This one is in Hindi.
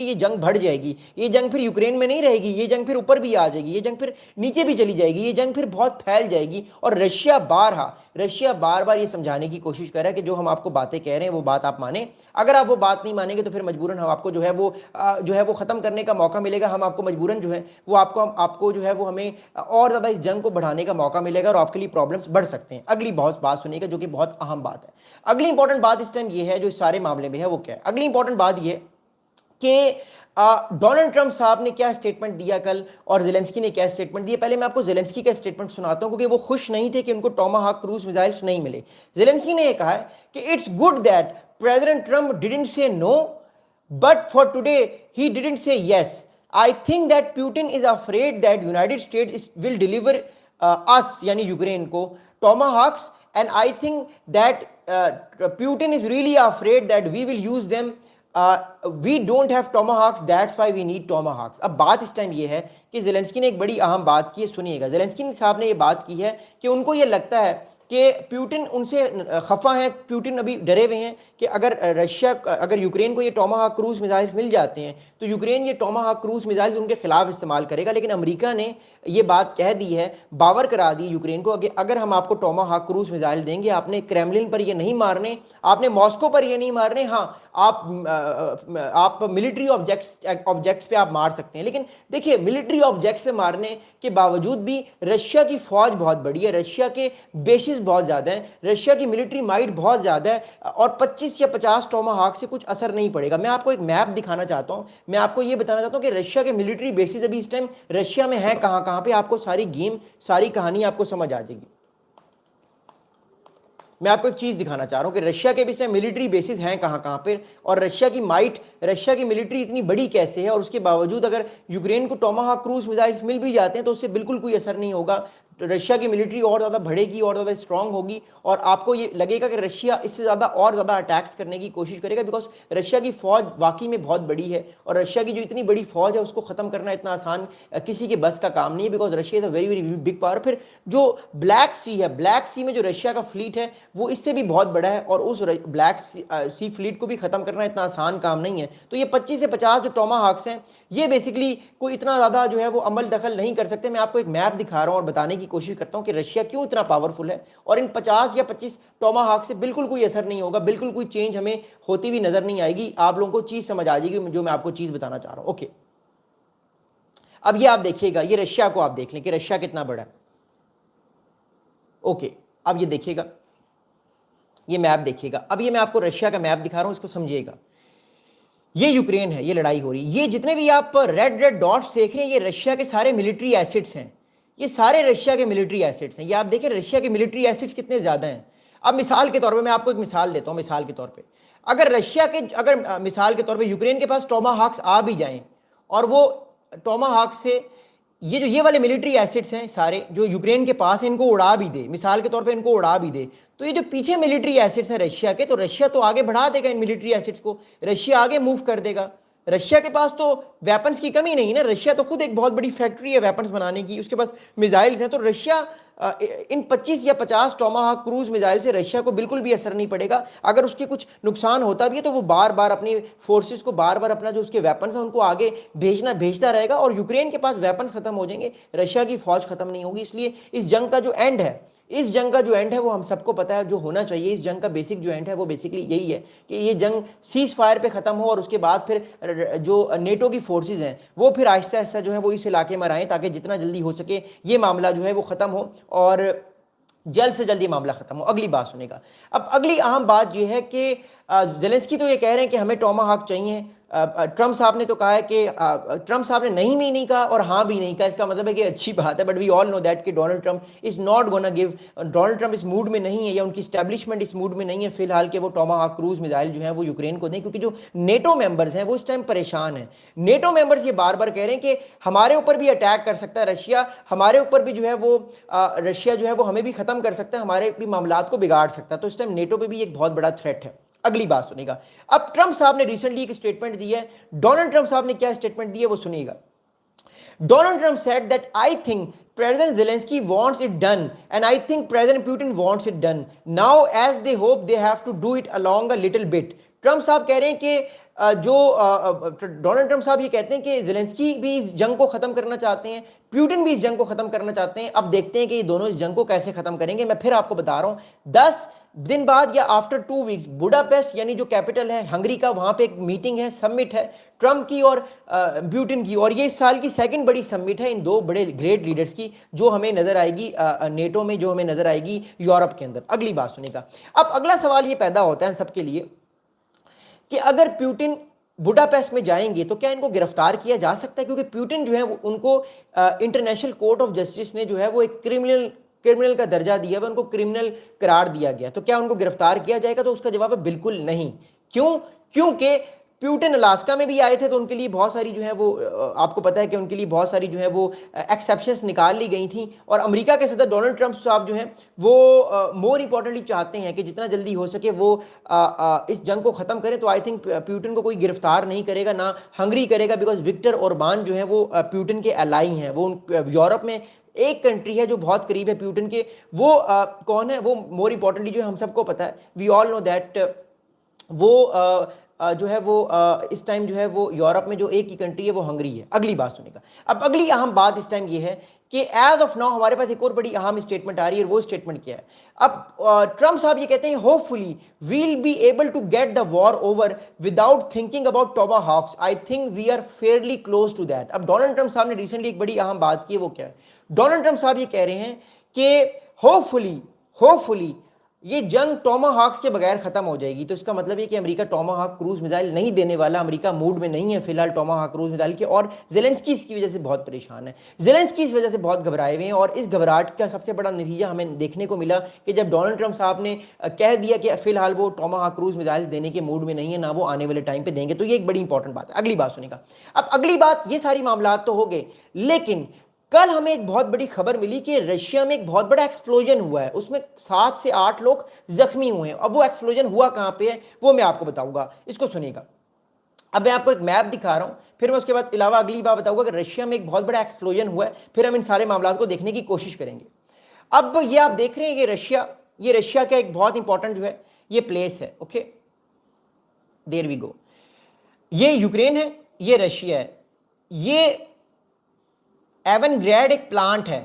ये जंग बढ़ जाएगी, ये जंग फिर यूक्रेन में नहीं रहेगी, ये जंग फिर ऊपर भी आ जाएगी, ये जंग फिर नीचे भी चली जाएगी, ये जंग फिर बहुत फैल जाएगी। और रशिया बार बार ये समझाने की कोशिश कर रहा है कि जो हम आपको बातें कह रहे हैं वो बात आप माने। अगर आप वो बात नहीं मानेंगे तो फिर मजबूरन हम आपको जो है वो खत्म करने का मौका मिलेगा। हम आपको मजबूरन जो है वो आपको जो है वो हमें और ज्यादा इस जंग को बढ़ाने का मौका मिलेगा और आपके लिए प्रॉब्लम्स बढ़ सकते हैं। अगली बहुत बात सुनिएगा जो कि बहुत अहम बात है। अगली इंपॉर्टेंट बात इस टाइम ये है जो इस सारे मामले में है वो क्या है। अगली इंपॉर्टेंट बात ये कि डोनाल्ड ट्रंप साहब ने क्या स्टेटमेंट दिया कल और जेलेंस्की ने क्या स्टेटमेंट दिया। पहले मैं आपको जेलेंस्की का स्टेटमेंट सुनाता हूं क्योंकि वो खुश नहीं थे कि उनको टोमाहाक क्रूज मिसाइल्स नहीं मिले। जेलेंस्की ने कहा है कि it's good that president Trump didn't say no but for today he didn't say yes. I think that Putin is afraid that United States will deliver us यानी यूक्रेन को Tomahawks and I think that Putin is really afraid that we will use them. We don't have tomahawks, that's why we need tomahawks. अब बात इस टाइम ये है कि जेलेंस्की ने एक बड़ी अहम बात की है, सुनिएगा। जेलेंस्की साहब ने ये बात की है कि उनको ये लगता है कि प्यूटिन उनसे खफा है, प्यूटिन अभी डरे हुए हैं कि अगर यूक्रेन को ये टोमाहाक क्रूज मिसाइल्स मिल जाते हैं तो यूक्रेन ये टोमाहाक क्रूज मिसाइल्स उनके खिलाफ इस्तेमाल करेगा। लेकिन अमेरिका ने ये बात कह दी है, बावर करा दी यूक्रेन को कि अगर हम आपको टोमाहाक क्रूज मिसाइल देंगे, आपने क्रेमलिन पर ये नहीं मारने, आपने मॉस्को पर ये नहीं मारने, हाँ आप मिलिट्री ऑब्जेक्ट्स पे आप मार सकते हैं। लेकिन देखिए मिलिट्री ऑब्जेक्ट्स पे मारने के बावजूद भी रशिया की फौज बहुत बड़ी है, रशिया के बेसिस बहुत ज़्यादा हैं, रशिया की मिलिट्री माइट बहुत ज़्यादा है और 25 या 50 टोमाहाक से कुछ असर नहीं पड़ेगा। मैं आपको एक मैप दिखाना चाहता हूँ, मैं आपको ये बताना चाहता हूँ कि रशिया के मिलिट्री बेसिस अभी इस टाइम रशिया में है कहाँ कहाँ पे। आपको सारी गेम सारी कहानी आपको समझ आ जाएगी। मैं आपको एक चीज दिखाना चाह रहा हूं कि रशिया के भी इसमें मिलिट्री बेसिस हैं कहां कहां पे और रशिया की मिलिट्री इतनी बड़ी कैसे है और उसके बावजूद अगर यूक्रेन को टोमाहाक क्रूज मिसाइल्स मिल भी जाते हैं तो उससे बिल्कुल कोई असर नहीं होगा। रशिया की मिलिट्री और ज़्यादा बढ़ेगी और ज़्यादा स्ट्रांग होगी और आपको ये लगेगा कि रशिया इससे ज़्यादा और ज़्यादा अटैक्स करने की कोशिश करेगा बिकॉज रशिया की फ़ौज वाकई में बहुत बड़ी है और रशिया की जो इतनी बड़ी फ़ौज है उसको ख़त्म करना इतना आसान किसी के बस का काम नहीं है because Russia is a very very big power. फिर जो ब्लैक सी है, ब्लैक सी में जो रशिया का फ्लीट है वो इससे भी बहुत बड़ा है और उस ब्लैक सी फ्लीट को भी ख़त्म करना इतना आसान काम नहीं है। तो ये 25 से 50 जो टोमाहाक्स हैं ये बेसिकली कोई इतना ज़्यादा जो है वो अमल दखल नहीं कर सकते। मैं आपको एक मैप दिखा रहा हूँ और बताने की कोशिश करता हूँ कि रशिया क्यों इतना पावरफुल है और इन 50 या 25 टोमाहाक से बिल्कुल कोई असर नहीं होगा, बिल्कुल कोई चेंज हमें होती हुई नजर नहीं आएगी। आप लोगों को चीज़ समझ आ जाएगी जो मैं आपको चीज़ बताना चाह रहा हूँ। ओके, अब ये आप देखिएगा, ये रशिया को आप देख लें कि रशिया कितना बड़ा है। ओके, अब ये देखिएगा, ये मैप देखिएगा। अब ये मैं आपको रशिया का मैप दिखा रहा हूँ, इसको समझिएगा। ये यूक्रेन है, ये लड़ाई हो रही है। ये जितने भी आप रेड रेड डॉट्स देख रहे हैं ये रशिया के सारे मिलिट्री एसिड्स हैं, ये सारे रशिया के मिलिट्री एसिड्स हैं। ये आप देखें रशिया के मिलिट्री एसिड्स कितने ज़्यादा हैं। अब मिसाल के तौर पे मैं आपको एक मिसाल देता हूँ। मिसाल के तौर पे अगर मिसाल के तौर पे यूक्रेन के पास टोमाहाक्स आ भी जाएं और वो टोमाहाक से ये वाले मिलिट्री एसिड्स हैं सारे जो यूक्रेन के पास है इनको उड़ा भी दे, मिसाल के तौर पे इनको उड़ा भी दे, तो ये जो पीछे मिलिट्री एसिड्स हैं रशिया के, तो रशिया तो आगे बढ़ा देगा इन मिलिट्री एसिड्स को, रशिया आगे मूव कर देगा। रशिया के पास तो वेपन्स की कमी नहीं है ना, रशिया तो खुद एक बहुत बड़ी फैक्ट्री है वेपन्स बनाने की, उसके पास मिसाइल्स हैं। तो रशिया इन 25 या 50 टोमाहाक क्रूज मिसाइल से रशिया को बिल्कुल भी असर नहीं पड़ेगा। अगर उसके कुछ नुकसान होता भी है तो वो बार बार अपनी फोर्सेस को बार बार अपना जो उसके वेपन्स हैं उनको आगे भेजता रहेगा और यूक्रेन के पास वेपन्स खत्म हो जाएंगे, रशिया की फौज खत्म नहीं होगी। इसलिए इस जंग का जो एंड है वो हम सबको पता है जो होना चाहिए। इस जंग का बेसिक जो एंड है वो बेसिकली यही है कि ये जंग सीज फायर पे ख़त्म हो और उसके बाद फिर जो नेटो की फोर्सेस हैं वो फिर आहिस्ता आहिस्ता जो है वो इस इलाके में आएँ ताकि जितना जल्दी हो सके ये मामला जो है वो ख़त्म हो और जल्द से जल्द ये मामला खत्म हो। अगली बात सुनेगा। अब अगली अहम बात यह है कि जेलेंस्की तो ये कह रहे हैं कि हमें टोमाहाक चाहिए। ट्रम्प साहब ने तो कहा है कि ट्रम्प साहब ने नहीं भी नहीं कहा और हाँ भी नहीं कहा। इसका मतलब है कि अच्छी बात है, but we all know that कि Donald Trump is not gonna give. Donald Trump इस मूड में नहीं है या उनकी स्टैब्लिशमेंट इस मूड में नहीं है फिलहाल कि वो टोमाहाक क्रूज मिसाइल जो है वो यूक्रेन को दें, क्योंकि जो नेटो मेंबर्स हैं वो इस टाइम परेशान हैं। नेटो मेंबर्स ये बार बार कह रहे हैं कि हमारे ऊपर भी अटैक कर सकता है रशिया, हमारे ऊपर भी जो है वो रशिया जो है वो हमें भी ख़त्म कर सकता है, हमारे भी मामलात को बिगाड़ सकता है। तो इस टाइम नेटो पर भी एक बहुत बड़ा थ्रेट है। अगली बात सुनिएगा। अब ट्रम्प साहब ने रिसेंटली एक स्टेटमेंट दी है। डोनाल्ड ट्रम्प साहब ने क्या स्टेटमेंट दी है वो सुनिएगा। Donald Trump said that I think President Zelensky wants it done and I think President Putin wants it done. Now as they hope they have to do it along a little bit. Trump साहब कह रहे हैं कि जो डोनाल्ड ट्रंप साहब ये कहते हैं कि ज़ेलेंस्की भी इस जंग को ख़त्म करना चाहते हैं, पुतिन भी इस जंग को ख़त्म करना चाहते हैं। अब देखते हैं कि ये दोनों इस जंग को कैसे ख़त्म करेंगे। मैं फिर आपको बता रहा हूँ 10 दिन बाद या आफ्टर 2 वीक्स बुडापेस्ट यानी जो कैपिटल है हंगरी का, वहाँ पे एक मीटिंग है, समिट है ट्रंप की और पुतिन की, और ये इस साल की सेकंड बड़ी समिट है इन दो बड़े ग्रेट लीडर्स की, जो हमें नज़र आएगी नेटो में, जो हमें नज़र आएगी यूरोप के अंदर। अगली बात सुनिएगा। अब अगला सवाल ये पैदा होता है सबके लिए कि अगर पुतिन बुडापेस्ट में जाएंगे तो क्या इनको गिरफ्तार किया जा सकता है, क्योंकि पुतिन जो है उनको इंटरनेशनल कोर्ट ऑफ जस्टिस ने जो है वो एक क्रिमिनल का दर्जा दिया है, उनको क्रिमिनल करार दिया गया, तो क्या उनको गिरफ्तार किया जाएगा? तो उसका जवाब है बिल्कुल नहीं। क्यों? क्योंकि पुतिन अलास्का में भी आए थे तो उनके लिए बहुत सारी जो है वो आपको पता है कि उनके लिए बहुत सारी जो है वो एक्सेप्शंस निकाल ली गई थी, और अमेरिका के सदर डोनाल्ड ट्रंप साहब जो हैं वो मोर इंपॉर्टेंटली चाहते हैं कि जितना जल्दी हो सके वो इस जंग को ख़त्म करें। तो आई थिंक पुतिन को कोई गिरफ्तार नहीं करेगा, ना हंगरी करेगा, बिकॉज विक्टर ओरबान जो है वो पुतिन के अलाई हैं। वो यूरोप में एक कंट्री है जो बहुत करीब है पुतिन के, वो कौन है? वो मोर इंपॉर्टेंटली जो है हम सबको पता है, वी ऑल नो दैट, वो जो है वो इस टाइम जो है वो यूरोप में जो एक ही कंट्री है वो हंगरी है। अगली बात सुनेगा। अब अगली अहम बात इस टाइम ये है कि एज ऑफ नाउ हमारे पास एक और बड़ी अहम स्टेटमेंट आ रही है, और वो स्टेटमेंट क्या है? अब ट्रंप साहब ये कहते हैं hopefully we'll be able to get the war over without thinking about tomahawks. I think we are fairly close to that. अब डोनाल्ड ट्रंप साहब ने रिसेंटली एक बड़ी अहम बात की है, वो क्या है? डोनाल्ड ट्रंप साहब ये कह रहे हैं कि होपफुली ये जंग टोमाहाक्स के बगैर खत्म हो जाएगी। तो इसका मतलब है कि अमेरिका टोमाहाक क्रूज मिसाइल नहीं देने वाला, अमेरिका मूड में नहीं है फिलहाल टोमाहाक क्रूज मिसाइल के, और ज़ेलेंस्की इसकी वजह से बहुत परेशान है, ज़ेलेंस्की इस वजह से बहुत घबराए हुए हैं। और इस घबराहट का सबसे बड़ा नतीजा हमें देखने को मिला कि जब डोनाल्ड ट्रंप साहब ने कह दिया कि फिलहाल वो टोमाहाक क्रूज मिसाइल देने के मूड में नहीं है, ना वो आने वाले टाइम पर देंगे। तो ये एक बड़ी इंपॉर्टेंट बात है। अगली बात सुनेगा। अब अगली बात, ये सारी मामला तो हो गए, लेकिन कल हमें एक बहुत बड़ी खबर मिली कि रशिया में एक बहुत बड़ा एक्सप्लोजन हुआ है, उसमें 7 से 8 लोग जख्मी हुए हैं। अब वो एक्सप्लोजन हुआ कहां पे है वो मैं आपको बताऊंगा, इसको सुनिएगा। अब मैं आपको एक मैप दिखा रहा हूं, फिर मैं उसके बाद अलावा अगली बात बताऊंगा कि रशिया में एक बहुत बड़ा एक्सप्लोजन हुआ है, फिर हम इन सारे मामलों को देखने की कोशिश करेंगे। अब ये आप देख रहे हैं ये रशिया का एक बहुत इंपॉर्टेंट जो है ये प्लेस है। Okay, there we go. ये यूक्रेन है, ये रशिया है। ये एवनग्रेड एक प्लांट है,